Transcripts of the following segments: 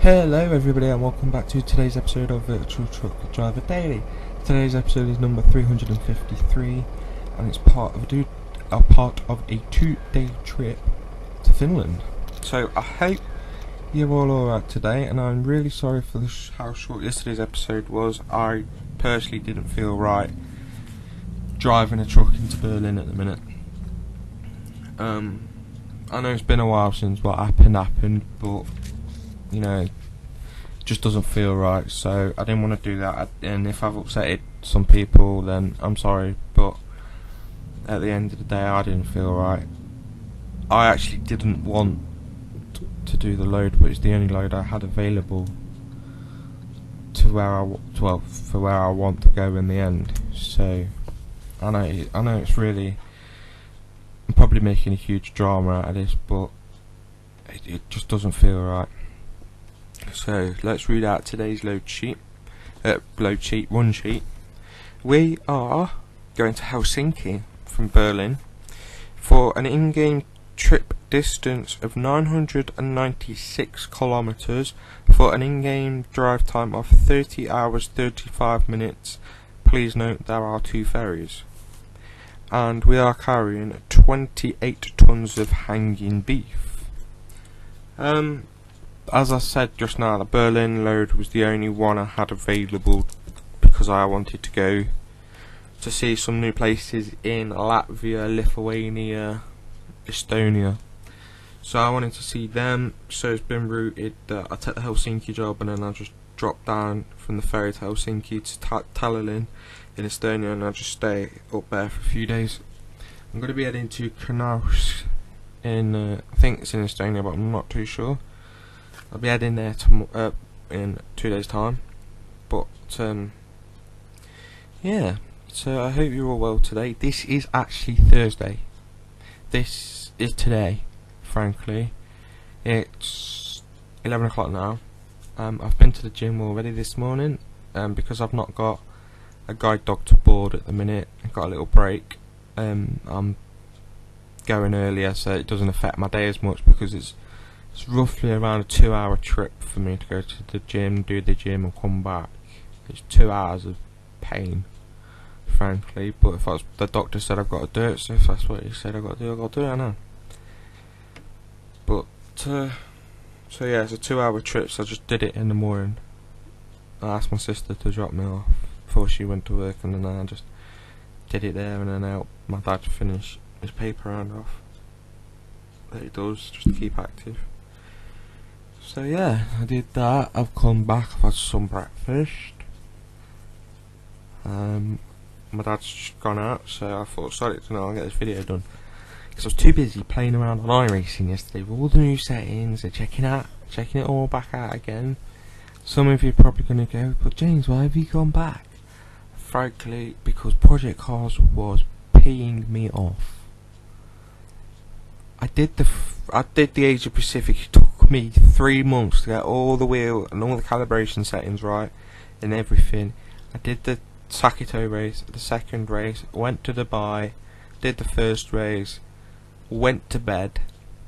Hello everybody and welcome back to today's episode of Virtual Truck Driver Daily. Today's episode is number 353 and it's part of a 2-day trip to Finland. So I hope you're all alright today, and I'm really sorry for how short yesterday's episode was. I personally didn't feel right driving a truck into Berlin at the minute. I know it's been a while since what happened, but you know, it just doesn't feel right, so I didn't want to do that. And if I've upsetted some people, then I'm sorry, but at the end of the day I didn't feel right. I actually didn't want to do the load, but it's the only load I had available to for where I want to go in the end. So I know it's really, I'm probably making a huge drama out of this, but it just doesn't feel right. So let's read out today's run sheet. We are going to Helsinki from Berlin for an in-game trip distance of 996 kilometers for an in-game drive time of 30 hours 35 minutes. Please note there are 2 ferries. And we are carrying 28 tons of hanging beef. As I said just now, the Berlin load was the only one I had available because I wanted to go to see some new places in Latvia, Lithuania, Estonia. So I wanted to see them, so it's been routed that I take the Helsinki job and then I just drop down from the ferry to Helsinki to Tallinn in Estonia, and I just stay up there for a few days. I'm going to be heading to Kurnaus in, I think it's in Estonia, but I'm not too sure. I'll be heading there in 2 days time, but yeah, so I hope you're all well today. This is actually Thursday. This is today, frankly. It's 11 o'clock now. I've been to the gym already this morning, because I've not got a guide dog to board at the minute. I've got a little break. I'm going earlier so it doesn't affect my day as much, because it's roughly around a 2-hour trip for me to go to the gym, do the gym and come back. It's 2 hours of pain, frankly, but if the doctor said I've got to do it, so if that's what he said I've got to do it, I know. But, so yeah, it's a 2-hour trip, so I just did it in the morning. I asked my sister to drop me off before she went to work, and then I just did it there, and then helped my dad to finish his paper round off that he does, just to keep active. So yeah, I did that. I've come back, I've had some breakfast. My dad's just gone out, so I thought, sorry, I'll get this video done, because I was too busy playing around on iRacing yesterday with all the new settings and checking it all back out again. Some of you are probably going to go, but James, why have you gone back? Frankly, because Project Cars was peeing me off. I did the Asia Pacific. It took me 3 months to get all the wheel and all the calibration settings right and everything. I did the Sakito race, the second race, went to Dubai, did the first race, went to bed.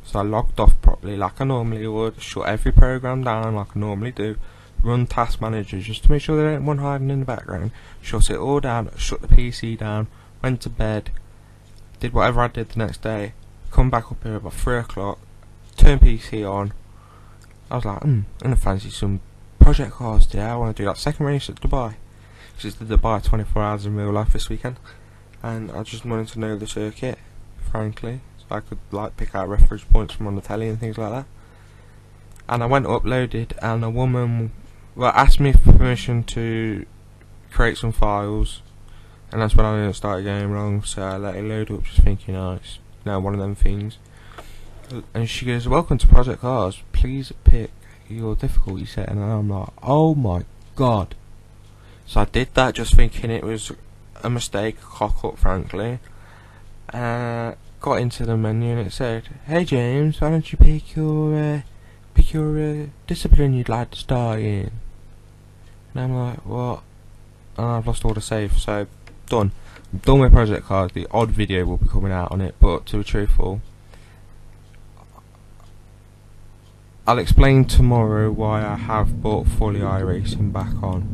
So I logged off properly like I normally would, shut every program down like I normally do, run task managers just to make sure there ain't one hiding in the background, shut it all down, shut the PC down, went to bed, did whatever I did the next day, come back up here about 3 o'clock, turn PC on. I was like, I'm gonna fancy some Project Cars today. I want to do that second race at Dubai, which is the Dubai 24 hours in real life this weekend, and I just wanted to know the circuit, frankly, so I could like pick out reference points from on the telly and things like that. And I went uploaded, and a woman asked me for permission to create some files, and that's when I didn't start getting wrong, so I let it load up just thinking, oh, it's one of them things. And she goes, welcome to Project Cars, please pick your difficulty setting. And I'm like, oh my god. So I did that just thinking it was a mistake, a cock up, frankly. Got into the menu and it said, hey James, why don't you pick your discipline you'd like to start in. And I'm like, what? And I've lost all the save, so done. I'm done with Project Cars. The odd video will be coming out on it, but to be truthful, I'll explain tomorrow why I have brought fully iRacing back on.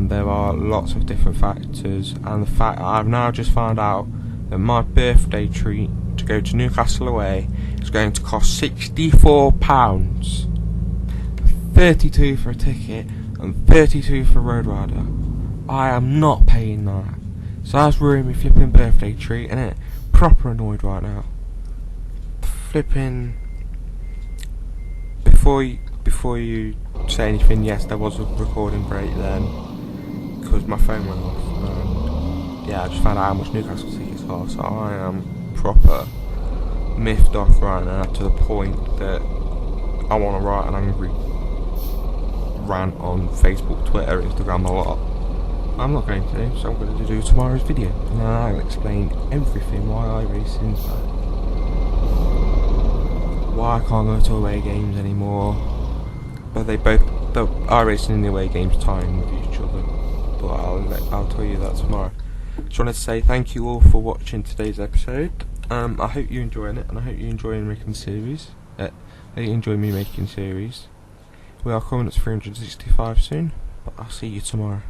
There are lots of different factors, and the fact I've now just found out that my birthday treat to go to Newcastle away is going to cost £64, 32 for a ticket and 32 for Road Rider. I am not paying that, so that's ruining my flipping birthday treat, innit? Proper annoyed right now. Flipping. Before you say anything, yes, there was a recording break then because my phone went off, and yeah, I just found out how much Newcastle tickets are, so I am proper miffed off right now to the point that I want to write an angry rant on Facebook, Twitter, Instagram, a lot. I'm not going to, so I'm going to do tomorrow's video, and then I'll explain everything why iRacing's bad. Why I can't go to away games anymore, but the iRacing and the away games tie in with each other, but I'll tell you that tomorrow. Just wanted to say thank you all for watching today's episode. I hope you're enjoying it, and I hope you're enjoying making series. I hope you enjoy me making series. We are coming up to 365 soon, but I'll see you tomorrow.